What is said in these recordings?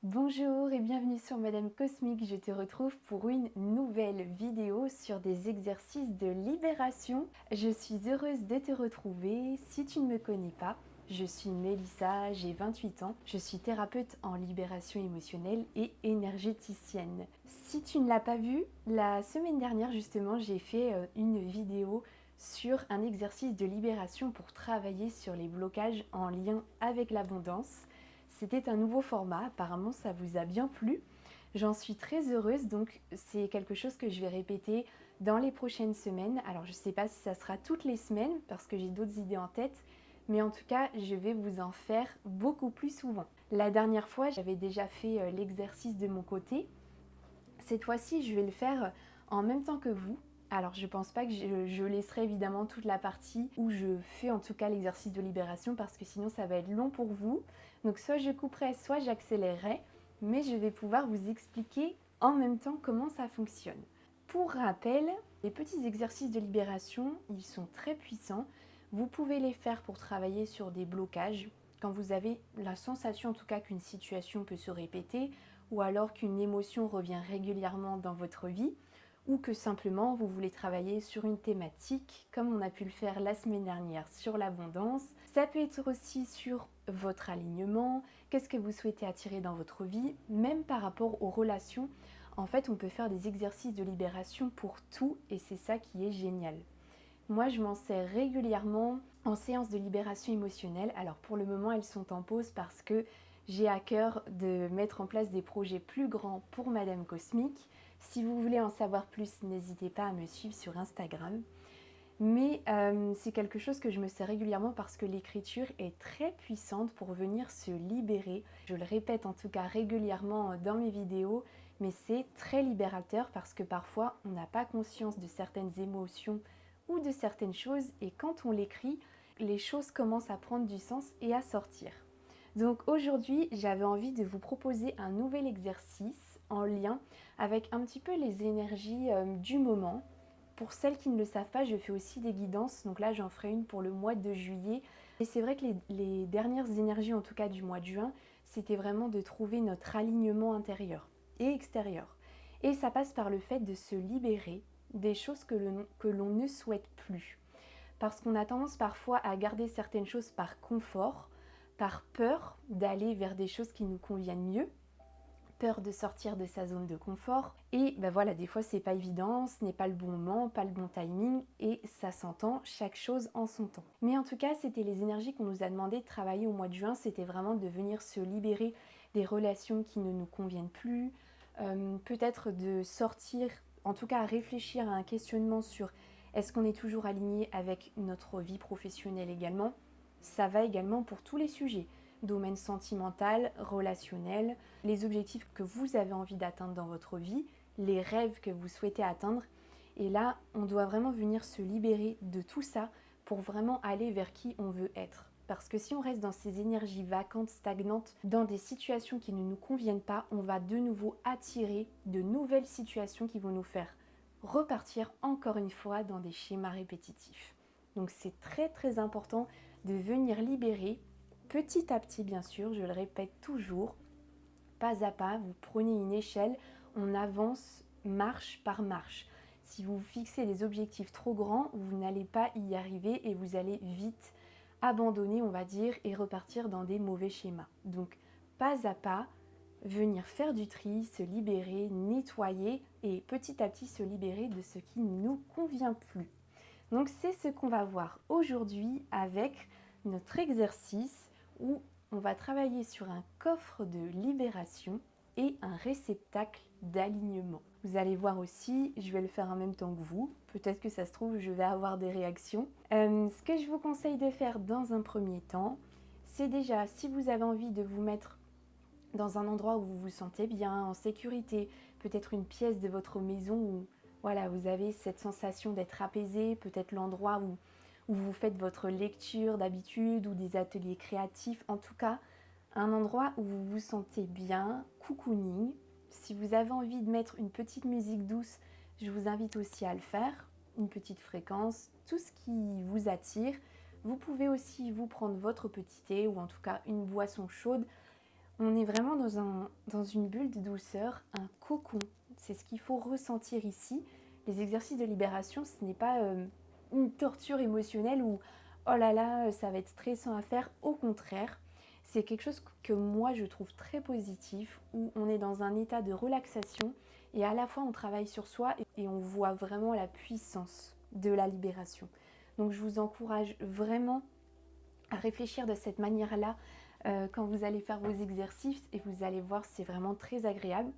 Bonjour et bienvenue sur Madame Cosmique, je te retrouve pour une nouvelle vidéo sur des exercices de libération. Je suis heureuse de te retrouver. Si tu ne me connais pas, je suis Mélissa, j'ai 28 ans, je suis thérapeute en libération émotionnelle et énergéticienne. Si tu ne l'as pas vu, la semaine dernière justement j'ai fait une vidéo sur un exercice de libération pour travailler sur les blocages en lien avec l'abondance. C'était un nouveau format, apparemment ça vous a bien plu. J'en suis très heureuse, donc c'est quelque chose que je vais répéter dans les prochaines semaines. Alors je ne sais pas si ça sera toutes les semaines parce que j'ai d'autres idées en tête, mais en tout cas je vais vous en faire beaucoup plus souvent. La dernière fois j'avais déjà fait l'exercice de mon côté. Cette fois-ci je vais le faire en même temps que vous. Alors je pense pas que je laisserai évidemment toute la partie où je fais en tout cas l'exercice de libération parce que sinon ça va être long pour vous. Donc soit je couperai, soit j'accélérerai, mais je vais pouvoir vous expliquer en même temps comment ça fonctionne. Pour rappel, les petits exercices de libération, ils sont très puissants. Vous pouvez les faire pour travailler sur des blocages, quand vous avez la sensation en tout cas qu'une situation peut se répéter, ou alors qu'une émotion revient régulièrement dans votre vie, ou que simplement vous voulez travailler sur une thématique comme on a pu le faire la semaine dernière sur l'abondance. Ça peut être aussi sur votre alignement, qu'est-ce que vous souhaitez attirer dans votre vie, même par rapport aux relations. En fait, on peut faire des exercices de libération pour tout et c'est ça qui est génial. Moi, je m'en sers régulièrement en séance de libération émotionnelle. Alors pour le moment, elles sont en pause parce que j'ai à cœur de mettre en place des projets plus grands pour Madame Cosmique. Si vous voulez en savoir plus, n'hésitez pas à me suivre sur Instagram. Mais c'est quelque chose que je me sers régulièrement parce que l'écriture est très puissante pour venir se libérer. Je le répète en tout cas régulièrement dans mes vidéos, mais c'est très libérateur parce que parfois on n'a pas conscience de certaines émotions ou de certaines choses et quand on l'écrit, les choses commencent à prendre du sens et à sortir. Donc aujourd'hui, j'avais envie de vous proposer un nouvel exercice en lien avec un petit peu les énergies du moment. Pour celles qui ne le savent pas, je fais aussi des guidances. Donc là, j'en ferai une pour le mois de juillet. Et c'est vrai que les dernières énergies, en tout cas du mois de juin, c'était vraiment de trouver notre alignement intérieur et extérieur. Et ça passe par le fait de se libérer des choses que l'on ne souhaite plus. Parce qu'on a tendance parfois à garder certaines choses par confort, par peur d'aller vers des choses qui nous conviennent mieux, peur de sortir de sa zone de confort. Et ben voilà, des fois c'est pas évident, ce n'est pas le bon moment, pas le bon timing, et ça s'entend, chaque chose en son temps. Mais en tout cas, c'était les énergies qu'on nous a demandé de travailler au mois de juin, c'était vraiment de venir se libérer des relations qui ne nous conviennent plus, peut-être de sortir, en tout cas à réfléchir à un questionnement sur est-ce qu'on est toujours aligné avec notre vie professionnelle également. Ça va également pour tous les sujets, domaine sentimental, relationnel, les objectifs que vous avez envie d'atteindre dans votre vie, les rêves que vous souhaitez atteindre. Et là, on doit vraiment venir se libérer de tout ça pour vraiment aller vers qui on veut être. Parce que si on reste dans ces énergies vacantes, stagnantes, dans des situations qui ne nous conviennent pas, on va de nouveau attirer de nouvelles situations qui vont nous faire repartir encore une fois dans des schémas répétitifs. Donc c'est très très important de venir libérer petit à petit, bien sûr, je le répète toujours, pas à pas, vous prenez une échelle, on avance marche par marche. Si vous fixez des objectifs trop grands, vous n'allez pas y arriver et vous allez vite abandonner, on va dire, et repartir dans des mauvais schémas. Donc, pas à pas, venir faire du tri, se libérer, nettoyer et petit à petit se libérer de ce qui ne nous convient plus. Donc, c'est ce qu'on va voir aujourd'hui avec notre exercice où on va travailler sur un coffre de libération et un réceptacle d'alignement. Vous allez voir aussi, je vais le faire en même temps que vous. Peut-être que ça se trouve, je vais avoir des réactions. Ce que je vous conseille de faire dans un premier temps, c'est déjà, si vous avez envie de vous mettre dans un endroit où vous vous sentez bien, en sécurité, peut-être une pièce de votre maison où voilà, vous avez cette sensation d'être apaisé, peut-être l'endroit où vous faites votre lecture d'habitude ou des ateliers créatifs, en tout cas un endroit où vous vous sentez bien, cocooning. Si vous avez envie de mettre une petite musique douce, je vous invite aussi à le faire, une petite fréquence, tout ce qui vous attire. Vous pouvez aussi vous prendre votre petit thé ou en tout cas une boisson chaude. On est vraiment dans une bulle de douceur, un cocon. C'est ce qu'il faut ressentir ici. Les exercices de libération, ce n'est pas une torture émotionnelle où oh là là, ça va être stressant à faire. Au contraire, c'est quelque chose que moi je trouve très positif, où on est dans un état de relaxation et à la fois on travaille sur soi et on voit vraiment la puissance de la libération. Donc je vous encourage vraiment à réfléchir de cette manière-là quand vous allez faire vos exercices et vous allez voir, c'est vraiment très agréable.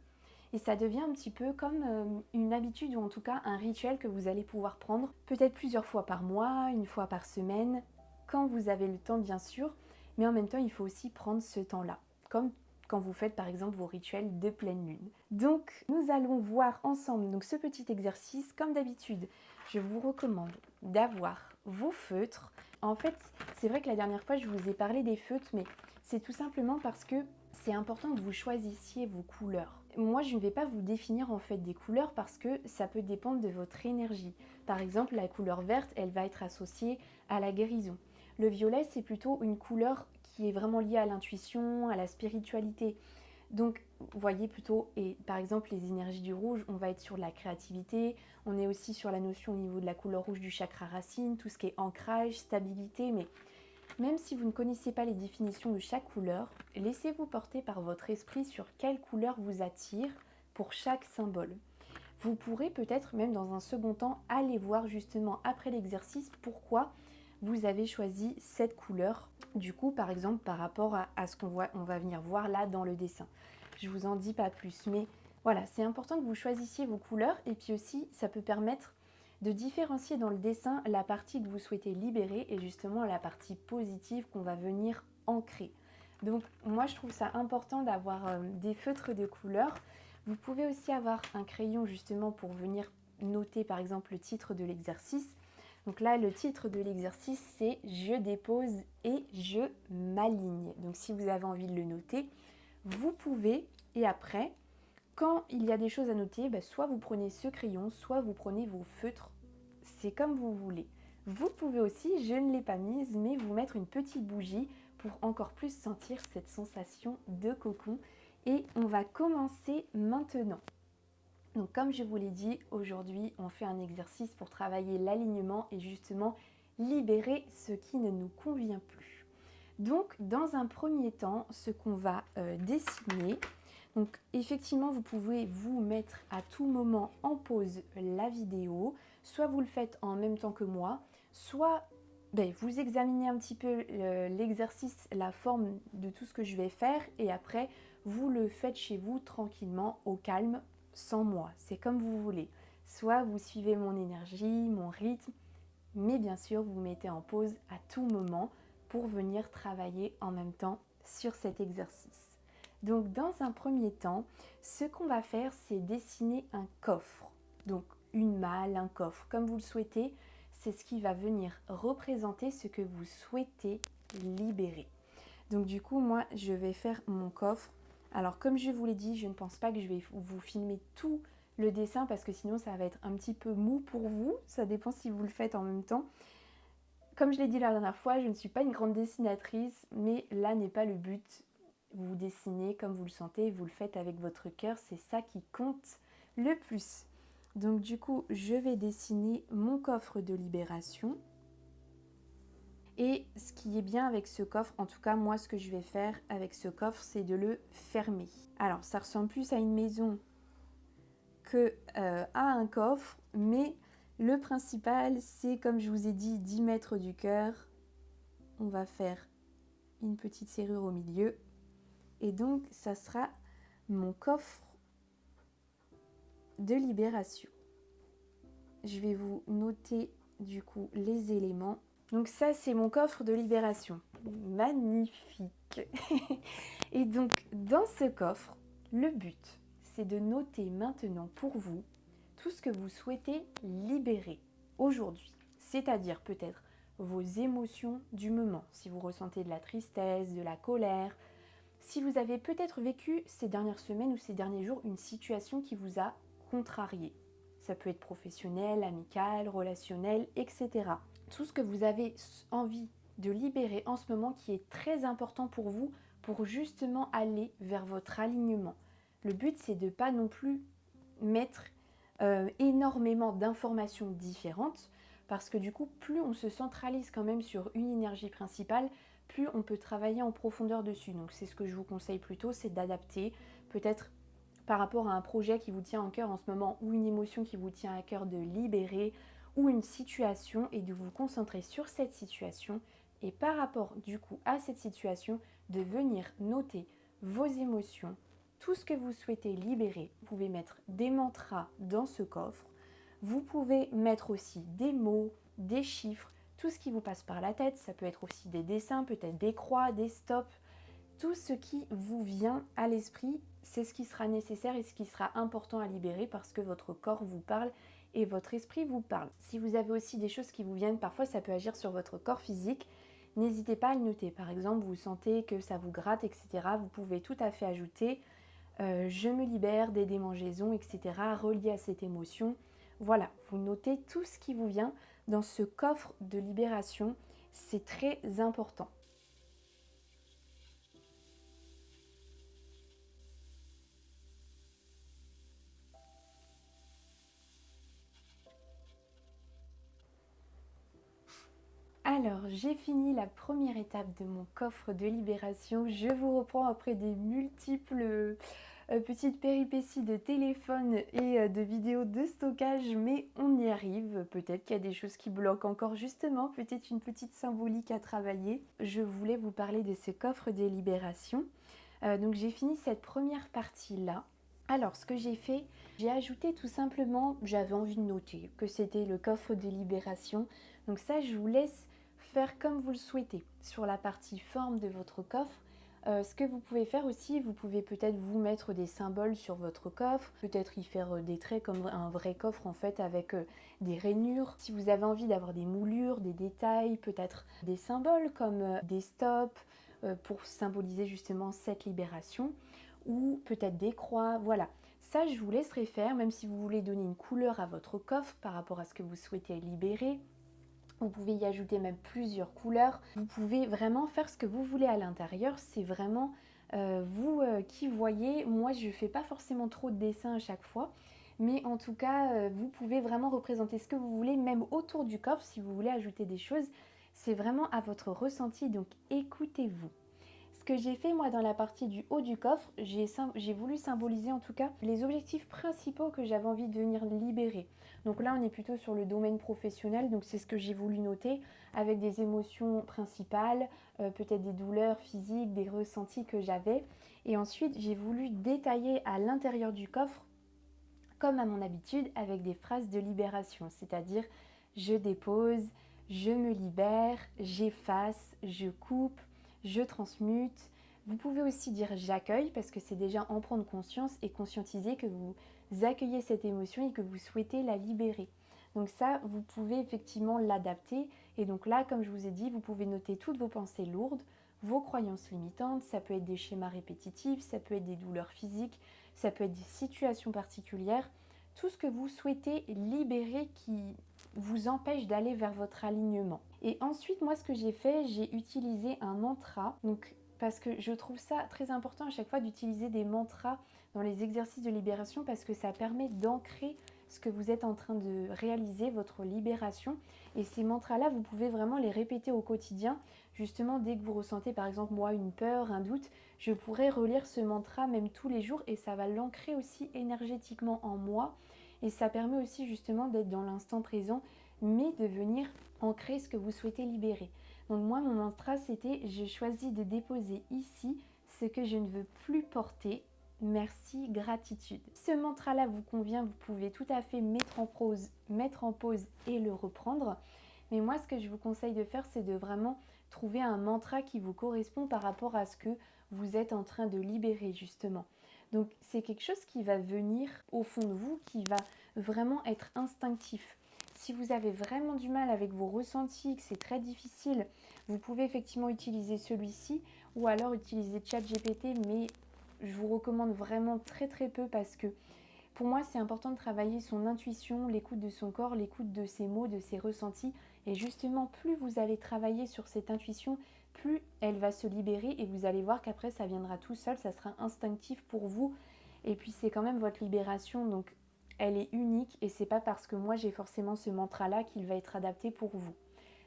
Et ça devient un petit peu comme une habitude ou en tout cas un rituel que vous allez pouvoir prendre peut-être plusieurs fois par mois, une fois par semaine, quand vous avez le temps bien sûr, mais en même temps il faut aussi prendre ce temps-là, comme quand vous faites par exemple vos rituels de pleine lune. Donc nous allons voir ensemble donc, ce petit exercice. Comme d'habitude, je vous recommande d'avoir vos feutres. En fait, c'est vrai que la dernière fois je vous ai parlé des feutres, mais c'est tout simplement parce que c'est important que vous choisissiez vos couleurs. Moi, je ne vais pas vous définir en fait des couleurs parce que ça peut dépendre de votre énergie. Par exemple, la couleur verte, elle va être associée à la guérison. Le violet, c'est plutôt une couleur qui est vraiment liée à l'intuition, à la spiritualité. Donc, vous voyez plutôt, et par exemple, les énergies du rouge, on va être sur la créativité, on est aussi sur la notion au niveau de la couleur rouge du chakra racine, tout ce qui est ancrage, stabilité, mais même si vous ne connaissez pas les définitions de chaque couleur, laissez-vous porter par votre esprit sur quelle couleur vous attire pour chaque symbole. Vous pourrez peut-être même dans un second temps aller voir justement après l'exercice pourquoi vous avez choisi cette couleur. Du coup, par exemple, par rapport à ce qu'on va venir voir là dans le dessin. Je vous en dis pas plus, mais voilà, c'est important que vous choisissiez vos couleurs et puis aussi ça peut permettre de différencier dans le dessin la partie que vous souhaitez libérer et justement la partie positive qu'on va venir ancrer. Donc moi je trouve ça important d'avoir des feutres de couleur. Vous pouvez aussi avoir un crayon justement pour venir noter par exemple le titre de l'exercice. Donc là le titre de l'exercice c'est je dépose et je m'aligne. Donc si vous avez envie de le noter, vous pouvez et après quand il y a des choses à noter, soit vous prenez ce crayon, soit vous prenez vos feutres. C'est comme vous voulez. Vous pouvez aussi, je ne l'ai pas mise, mais vous mettre une petite bougie pour encore plus sentir cette sensation de cocon. Et on va commencer maintenant. Donc comme je vous l'ai dit, aujourd'hui on fait un exercice pour travailler l'alignement et justement libérer ce qui ne nous convient plus. Donc dans un premier temps, ce qu'on va dessiner, donc effectivement, vous pouvez vous mettre à tout moment en pause la vidéo, soit vous le faites en même temps que moi, soit vous examinez un petit peu l'exercice, la forme de tout ce que je vais faire et après vous le faites chez vous tranquillement, au calme, sans moi. C'est comme vous voulez. Soit vous suivez mon énergie, mon rythme, mais bien sûr vous mettez en pause à tout moment pour venir travailler en même temps sur cet exercice. Donc dans un premier temps, ce qu'on va faire, c'est dessiner un coffre. Donc une malle, un coffre, comme vous le souhaitez, c'est ce qui va venir représenter ce que vous souhaitez libérer. Donc du coup, moi, je vais faire mon coffre. Alors comme je vous l'ai dit, je ne pense pas que je vais vous filmer tout le dessin parce que sinon ça va être un petit peu mou pour vous. Ça dépend si vous le faites en même temps. Comme je l'ai dit la dernière fois, je ne suis pas une grande dessinatrice, mais là n'est pas le but. Vous dessinez comme vous le sentez, vous le faites avec votre cœur, c'est ça qui compte le plus. Donc du coup, je vais dessiner mon coffre de libération. Et ce qui est bien avec ce coffre, en tout cas moi ce que je vais faire avec ce coffre, c'est de le fermer. Alors ça ressemble plus à une maison que à un coffre, mais le principal c'est comme je vous ai dit 10 mètres du cœur. On va faire une petite serrure au milieu. Et donc, ça sera mon coffre de libération. Je vais vous noter du coup les éléments. Donc ça, c'est mon coffre de libération. Magnifique. Et donc, dans ce coffre, le but, c'est de noter maintenant pour vous tout ce que vous souhaitez libérer aujourd'hui. C'est-à-dire peut-être vos émotions du moment. Si vous ressentez de la tristesse, de la colère, si vous avez peut-être vécu ces dernières semaines ou ces derniers jours une situation qui vous a contrarié. Ça peut être professionnel, amical, relationnel, etc. Tout ce que vous avez envie de libérer en ce moment qui est très important pour vous pour justement aller vers votre alignement. Le but, c'est de ne pas non plus mettre énormément d'informations différentes, parce que du coup, plus on se centralise quand même sur une énergie principale, plus on peut travailler en profondeur dessus. Donc c'est ce que je vous conseille plutôt, c'est d'adapter peut-être par rapport à un projet qui vous tient à cœur en ce moment, ou une émotion qui vous tient à cœur de libérer, ou une situation, et de vous concentrer sur cette situation, et par rapport du coup à cette situation, de venir noter vos émotions, tout ce que vous souhaitez libérer. Vous pouvez mettre des mantras dans ce coffre, vous pouvez mettre aussi des mots, des chiffres, tout ce qui vous passe par la tête. Ça peut être aussi des dessins, peut-être des croix, des stops. Tout ce qui vous vient à l'esprit, c'est ce qui sera nécessaire et ce qui sera important à libérer, parce que votre corps vous parle et votre esprit vous parle. Si vous avez aussi des choses qui vous viennent, parfois ça peut agir sur votre corps physique, n'hésitez pas à le noter. Par exemple, vous sentez que ça vous gratte, etc. Vous pouvez tout à fait ajouter je me libère des démangeaisons, etc. reliés à cette émotion. Voilà, vous notez tout ce qui vous vient dans ce coffre de libération. C'est très important. Alors, j'ai fini la première étape de mon coffre de libération. Je vous reprends après des multiples petites péripéties de téléphone et de vidéos de stockage, mais on y arrive. Peut-être qu'il y a des choses qui bloquent encore justement, peut-être une petite symbolique à travailler. Je voulais vous parler de ce coffre de libération. Donc j'ai fini cette première partie-là. Alors, ce que j'ai fait, j'ai ajouté tout simplement, j'avais envie de noter que c'était le coffre de libération. Donc ça, je vous laisse faire comme vous le souhaitez. Sur la partie forme de votre coffre, ce que vous pouvez faire aussi, vous pouvez peut-être vous mettre des symboles sur votre coffre, peut-être y faire des traits comme un vrai coffre en fait, avec des rainures. Si vous avez envie d'avoir des moulures, des détails, peut-être des symboles comme des stops pour symboliser justement cette libération, ou peut-être des croix, voilà. Ça, je vous laisserai faire, même si vous voulez donner une couleur à votre coffre par rapport à ce que vous souhaitez libérer. Vous pouvez y ajouter même plusieurs couleurs. Vous pouvez vraiment faire ce que vous voulez à l'intérieur. C'est vraiment vous qui voyez. Moi, je ne fais pas forcément trop de dessins à chaque fois. Mais en tout cas, vous pouvez vraiment représenter ce que vous voulez, même autour du coffre, si vous voulez ajouter des choses. C'est vraiment à votre ressenti, donc écoutez-vous. Ce que j'ai fait moi dans la partie du haut du coffre, j'ai voulu symboliser en tout cas les objectifs principaux que j'avais envie de venir libérer. Donc là on est plutôt sur le domaine professionnel, donc c'est ce que j'ai voulu noter avec des émotions principales, peut-être des douleurs physiques, des ressentis que j'avais. Et ensuite j'ai voulu détailler à l'intérieur du coffre, comme à mon habitude, avec des phrases de libération, c'est-à-dire je dépose, je me libère, j'efface, je coupe, je transmute. Vous pouvez aussi dire j'accueille, parce que c'est déjà en prendre conscience et conscientiser que vous accueillez cette émotion et que vous souhaitez la libérer. Donc ça, vous pouvez effectivement l'adapter. Et donc là, comme je vous ai dit, vous pouvez noter toutes vos pensées lourdes, vos croyances limitantes. Ça peut être des schémas répétitifs, ça peut être des douleurs physiques, ça peut être des situations particulières. Tout ce que vous souhaitez libérer qui vous empêche d'aller vers votre alignement. Et ensuite, moi, ce que j'ai fait, j'ai utilisé un mantra. Donc, parce que je trouve ça très important à chaque fois d'utiliser des mantras dans les exercices de libération, parce que ça permet d'ancrer ce que vous êtes en train de réaliser, votre libération. Et ces mantras-là, vous pouvez vraiment les répéter au quotidien. Justement, dès que vous ressentez par exemple moi une peur, un doute, je pourrais relire ce mantra même tous les jours et ça va l'ancrer aussi énergétiquement en moi. Et ça permet aussi justement d'être dans l'instant présent, mais de venir ancrer ce que vous souhaitez libérer. Donc moi, mon mantra, c'était « Je choisis de déposer ici ce que je ne veux plus porter. Merci, gratitude ». Ce mantra-là vous convient, vous pouvez tout à fait mettre en pause et le reprendre. Mais moi, ce que je vous conseille de faire, c'est de vraiment trouver un mantra qui vous correspond par rapport à ce que vous êtes en train de libérer justement. Donc c'est quelque chose qui va venir au fond de vous, qui va vraiment être instinctif. Si vous avez vraiment du mal avec vos ressentis, que c'est très difficile, vous pouvez effectivement utiliser celui-ci ou alors utiliser ChatGPT, mais je vous recommande vraiment très très peu, parce que pour moi, c'est important de travailler son intuition, l'écoute de son corps, l'écoute de ses mots, de ses ressentis. Et justement, plus vous allez travailler sur cette intuition, plus elle va se libérer et vous allez voir qu'après ça viendra tout seul, ça sera instinctif pour vous. Et puis c'est quand même votre libération, donc elle est unique et c'est pas parce que moi j'ai forcément ce mantra-là qu'il va être adapté pour vous.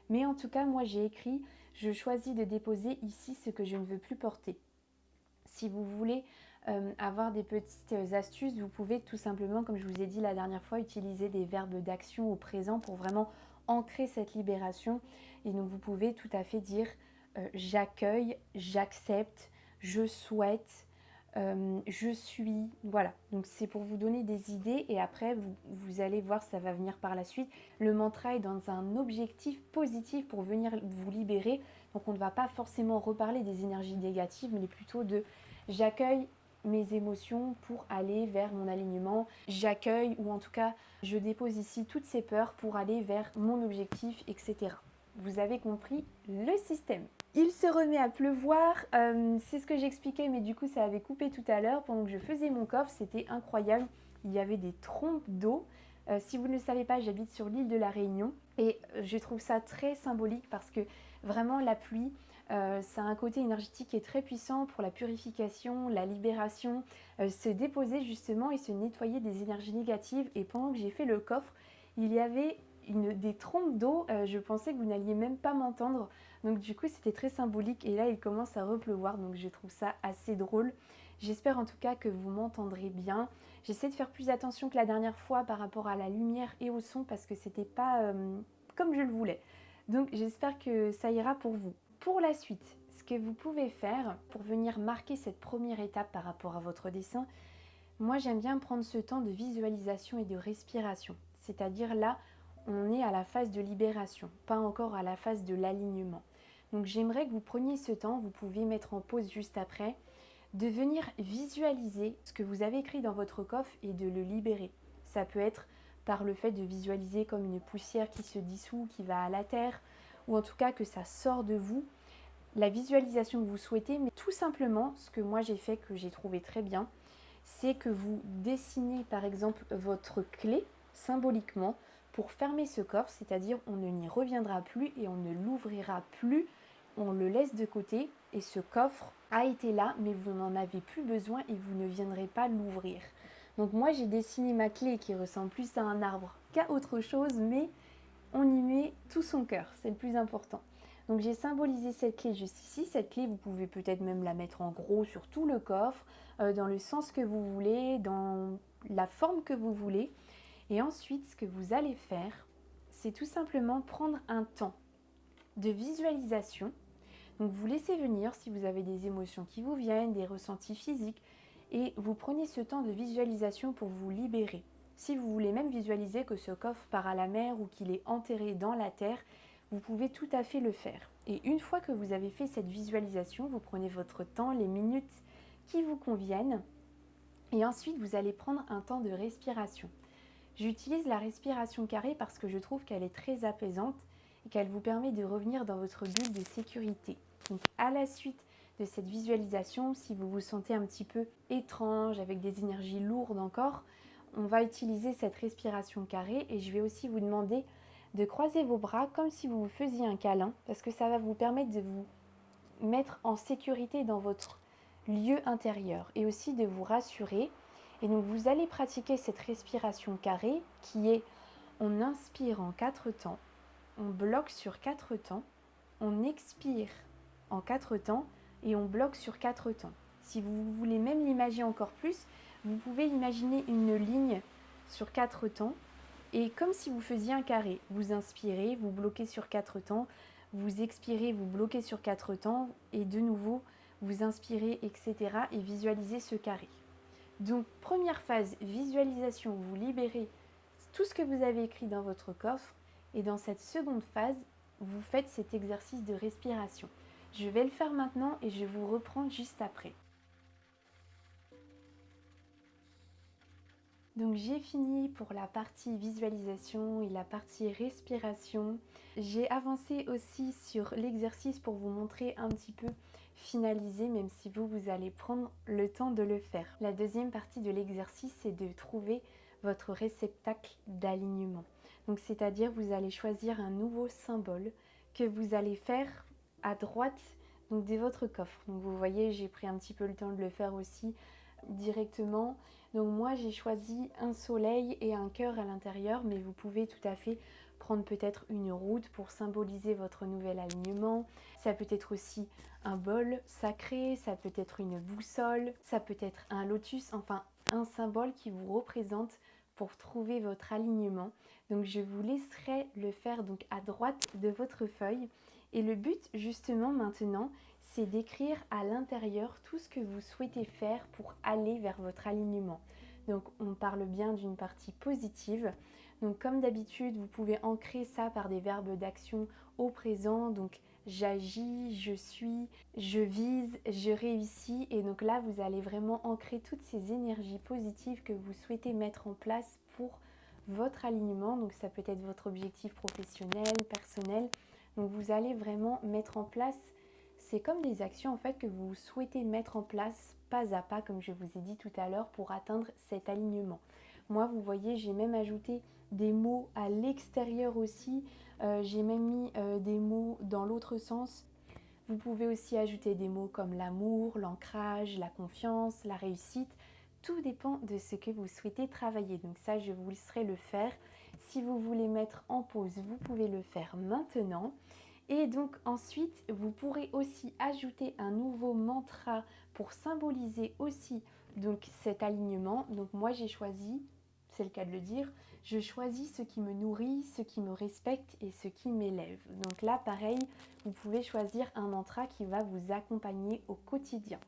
Mais en tout cas, moi j'ai écrit, je choisis de déposer ici ce que je ne veux plus porter. Si vous voulez avoir des petites astuces, vous pouvez tout simplement, comme je vous ai dit la dernière fois, utiliser des verbes d'action au présent pour vraiment ancrer cette libération. Et donc vous pouvez tout à fait dire j'accueille, j'accepte, je souhaite, je suis, voilà. Donc c'est pour vous donner des idées et après vous allez voir, ça va venir par la suite. Le mantra est dans un objectif positif pour venir vous libérer. Donc on ne va pas forcément reparler des énergies négatives, mais plutôt de j'accueille mes émotions pour aller vers mon alignement. J'accueille ou en tout cas je dépose ici toutes ces peurs pour aller vers mon objectif, etc. Vous avez compris le système. Il se remet à pleuvoir, c'est ce que j'expliquais, mais du coup ça avait coupé tout à l'heure pendant que je faisais mon coffre, c'était incroyable. Il y avait des trompes d'eau. Si vous ne le savez pas, j'habite sur l'île de la Réunion et je trouve ça très symbolique parce que vraiment la pluie, ça a un côté énergétique qui est très puissant pour la purification, la libération, se déposer justement et se nettoyer des énergies négatives. Et pendant que j'ai fait le coffre, il y avait des trompes d'eau, je pensais que vous n'alliez même pas m'entendre. Donc du coup c'était très symbolique et là il commence à repleuvoir, donc je trouve ça assez drôle. J'espère en tout cas que vous m'entendrez bien. J'essaie de faire plus attention que la dernière fois par rapport à la lumière et au son parce que c'était pas comme je le voulais. Donc j'espère que ça ira pour vous. Pour la suite, ce que vous pouvez faire pour venir marquer cette première étape par rapport à votre dessin, moi j'aime bien prendre ce temps de visualisation et de respiration. C'est-à-dire là, on est à la phase de libération, pas encore à la phase de l'alignement. Donc j'aimerais que vous preniez ce temps, vous pouvez mettre en pause juste après, de venir visualiser ce que vous avez écrit dans votre coffre et de le libérer. Ça peut être par le fait de visualiser comme une poussière qui se dissout, qui va à la terre, ou en tout cas que ça sort de vous, la visualisation que vous souhaitez, mais tout simplement, ce que moi j'ai fait, que j'ai trouvé très bien, c'est que vous dessinez par exemple votre clé symboliquement pour fermer ce coffre, c'est-à-dire on ne n'y reviendra plus et on ne l'ouvrira plus, on le laisse de côté et ce coffre a été là mais vous n'en avez plus besoin et vous ne viendrez pas l'ouvrir. Donc moi j'ai dessiné ma clé qui ressemble plus à un arbre qu'à autre chose, mais on y met tout son cœur, c'est le plus important. Donc j'ai symbolisé cette clé juste ici. Cette clé, vous pouvez peut-être même la mettre en gros sur tout le coffre, dans le sens que vous voulez, dans la forme que vous voulez. Et ensuite, ce que vous allez faire, c'est tout simplement prendre un temps de visualisation. Donc vous laissez venir si vous avez des émotions qui vous viennent, des ressentis physiques, et vous prenez ce temps de visualisation pour vous libérer. Si vous voulez même visualiser que ce coffre part à la mer ou qu'il est enterré dans la terre, vous pouvez tout à fait le faire. Et une fois que vous avez fait cette visualisation, vous prenez votre temps, les minutes qui vous conviennent, et ensuite vous allez prendre un temps de respiration. J'utilise la respiration carrée parce que je trouve qu'elle est très apaisante et qu'elle vous permet de revenir dans votre bulle de sécurité. Donc à la suite de cette visualisation, si vous vous sentez un petit peu étrange, avec des énergies lourdes encore, on va utiliser cette respiration carrée et je vais aussi vous demander de croiser vos bras comme si vous vous faisiez un câlin parce que ça va vous permettre de vous mettre en sécurité dans votre lieu intérieur et aussi de vous rassurer. Et donc vous allez pratiquer cette respiration carrée qui est on inspire en 4 temps, on bloque sur 4 temps, on expire en 4 temps et on bloque sur 4 temps. Si vous voulez même l'imaginer encore plus, vous pouvez imaginer une ligne sur 4 temps et comme si vous faisiez un carré. Vous inspirez, vous bloquez sur 4 temps, vous expirez, vous bloquez sur 4 temps et de nouveau vous inspirez, etc. et visualisez ce carré. Donc première phase, visualisation, vous libérez tout ce que vous avez écrit dans votre coffre et dans cette seconde phase, vous faites cet exercice de respiration. Je vais le faire maintenant et je vais vous reprendre juste après. Donc j'ai fini pour la partie visualisation et la partie respiration. J'ai avancé aussi sur l'exercice pour vous montrer un petit peu finalisé, même si vous allez prendre le temps de le faire. La deuxième partie de l'exercice, c'est de trouver votre réceptacle d'alignement. Donc c'est-à-dire vous allez choisir un nouveau symbole que vous allez faire à droite donc dès votre coffre. Donc vous voyez, j'ai pris un petit peu le temps de le faire aussi directement. Donc moi j'ai choisi un soleil et un cœur à l'intérieur, mais vous pouvez tout à fait prendre peut-être une route pour symboliser votre nouvel alignement. Ça peut être aussi un bol sacré, ça peut être une boussole, ça peut être un lotus, enfin un symbole qui vous représente pour trouver votre alignement. Donc je vous laisserai le faire donc à droite de votre feuille. Et le but justement maintenant, c'est d'écrire à l'intérieur tout ce que vous souhaitez faire pour aller vers votre alignement. Donc on parle bien d'une partie positive. Donc comme d'habitude, vous pouvez ancrer ça par des verbes d'action au présent. Donc j'agis, je suis, je vise, je réussis. Et donc là, vous allez vraiment ancrer toutes ces énergies positives que vous souhaitez mettre en place pour votre alignement. Donc ça peut être votre objectif professionnel, personnel. Donc vous allez vraiment mettre en place, c'est comme des actions en fait que vous souhaitez mettre en place pas à pas, comme je vous ai dit tout à l'heure, pour atteindre cet alignement. Moi, vous voyez, j'ai même ajouté des mots à l'extérieur aussi. J'ai même mis des mots dans l'autre sens. Vous pouvez aussi ajouter des mots comme l'amour, l'ancrage, la confiance, la réussite. Tout dépend de ce que vous souhaitez travailler. Donc ça, je vous laisserai le faire. Si vous voulez mettre en pause, vous pouvez le faire maintenant. Et donc ensuite, vous pourrez aussi ajouter un nouveau mantra pour symboliser aussi donc cet alignement. Donc moi, j'ai choisi, c'est le cas de le dire, je choisis ce qui me nourrit, ce qui me respecte et ce qui m'élève. Donc là, pareil, vous pouvez choisir un mantra qui va vous accompagner au quotidien.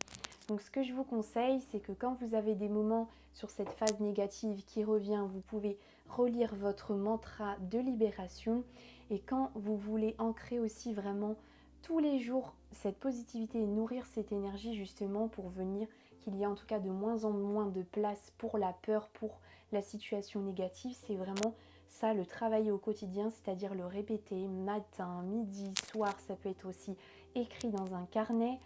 Donc ce que je vous conseille, c'est que quand vous avez des moments sur cette phase négative qui revient, vous pouvez relire votre mantra de libération. Et quand vous voulez ancrer aussi vraiment tous les jours cette positivité et nourrir cette énergie justement pour venir qu'il y a en tout cas de moins en moins de place pour la peur, pour la situation négative, c'est vraiment ça le travailler au quotidien, c'est-à-dire le répéter matin, midi, soir, ça peut être aussi écrit dans un carnet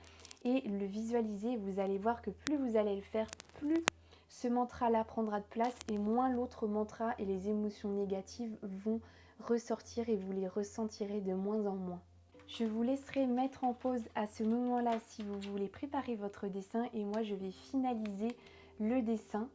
et le visualiser. Vous allez voir que plus vous allez le faire, plus ce mantra-là prendra de place et moins l'autre mantra et les émotions négatives vont ressortir et vous les ressentirez de moins en moins. Je vous laisserai mettre en pause à ce moment-là si vous voulez préparer votre dessin et moi je vais finaliser le dessin.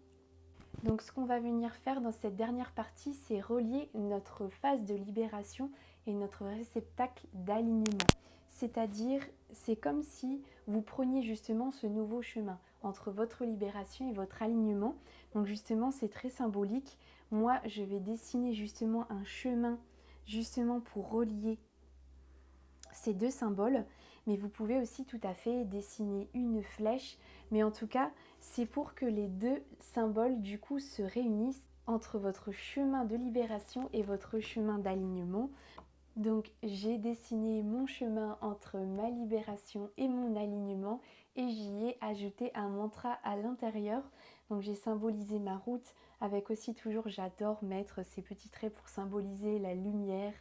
Donc ce qu'on va venir faire dans cette dernière partie, c'est relier notre phase de libération et notre réceptacle d'alignement. C'est-à-dire, c'est comme si vous preniez justement ce nouveau chemin entre votre libération et votre alignement. Donc justement, c'est très symbolique. Moi, je vais dessiner justement un chemin justement pour relier ces deux symboles, mais vous pouvez aussi tout à fait dessiner une flèche, mais en tout cas c'est pour que les deux symboles du coup se réunissent entre votre chemin de libération et votre chemin d'alignement. Donc j'ai dessiné mon chemin entre ma libération et mon alignement et j'y ai ajouté un mantra à l'intérieur. Donc j'ai symbolisé ma route avec aussi toujours, j'adore mettre ces petits traits pour symboliser la lumière.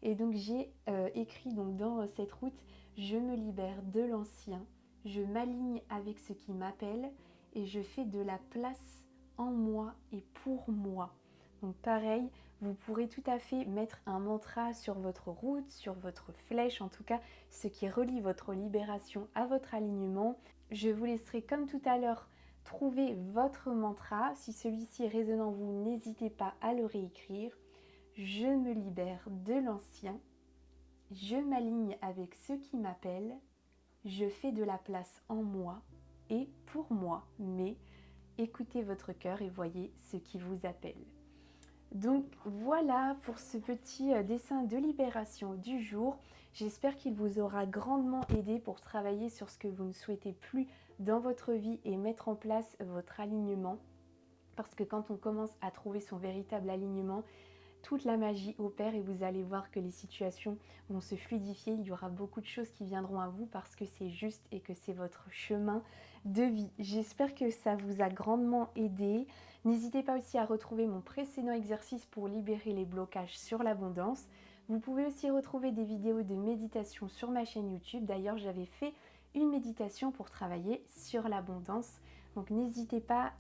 Et donc j'ai écrit donc dans cette route, je me libère de l'ancien, je m'aligne avec ce qui m'appelle et je fais de la place en moi et pour moi. Donc pareil, vous pourrez tout à fait mettre un mantra sur votre route, sur votre flèche, en tout cas ce qui relie votre libération à votre alignement. Je vous laisserai comme tout à l'heure trouver votre mantra. Si celui-ci est résonnant en vous, n'hésitez pas à le réécrire. Je me libère de l'ancien, je m'aligne avec ce qui m'appelle, je fais de la place en moi et pour moi, mais écoutez votre cœur et voyez ce qui vous appelle. Donc voilà pour ce petit dessin de libération du jour. J'espère qu'il vous aura grandement aidé pour travailler sur ce que vous ne souhaitez plus dans votre vie et mettre en place votre alignement. Parce que quand on commence à trouver son véritable alignement, toute la magie opère et vous allez voir que les situations vont se fluidifier. Il y aura beaucoup de choses qui viendront à vous parce que c'est juste et que c'est votre chemin de vie. J'espère que ça vous a grandement aidé. N'hésitez pas aussi à retrouver mon précédent exercice pour libérer les blocages sur l'abondance. Vous pouvez aussi retrouver des vidéos de méditation sur ma chaîne YouTube. D'ailleurs, j'avais fait une méditation pour travailler sur l'abondance. Donc n'hésitez pas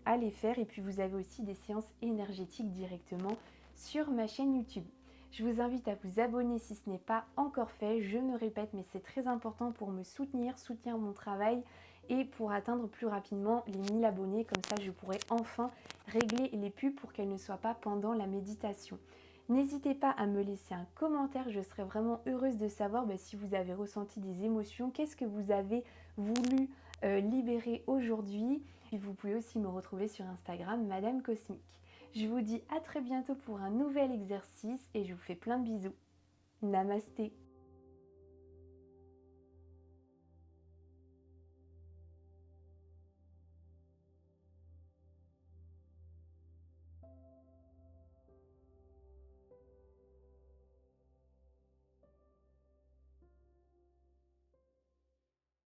à les faire. Et puis vous avez aussi des séances énergétiques directement sur ma chaîne YouTube. Je vous invite à vous abonner si ce n'est pas encore fait. Je me répète, mais c'est très important pour me soutenir mon travail et pour atteindre plus rapidement les 1000 abonnés. Comme ça, je pourrai enfin régler les pubs pour qu'elles ne soient pas pendant la méditation. N'hésitez pas à me laisser un commentaire, je serais vraiment heureuse de savoir si vous avez ressenti des émotions, qu'est-ce que vous avez voulu libérer aujourd'hui. Et vous pouvez aussi me retrouver sur Instagram, Madame Cosmique. Je vous dis à très bientôt pour un nouvel exercice et je vous fais plein de bisous. Namasté.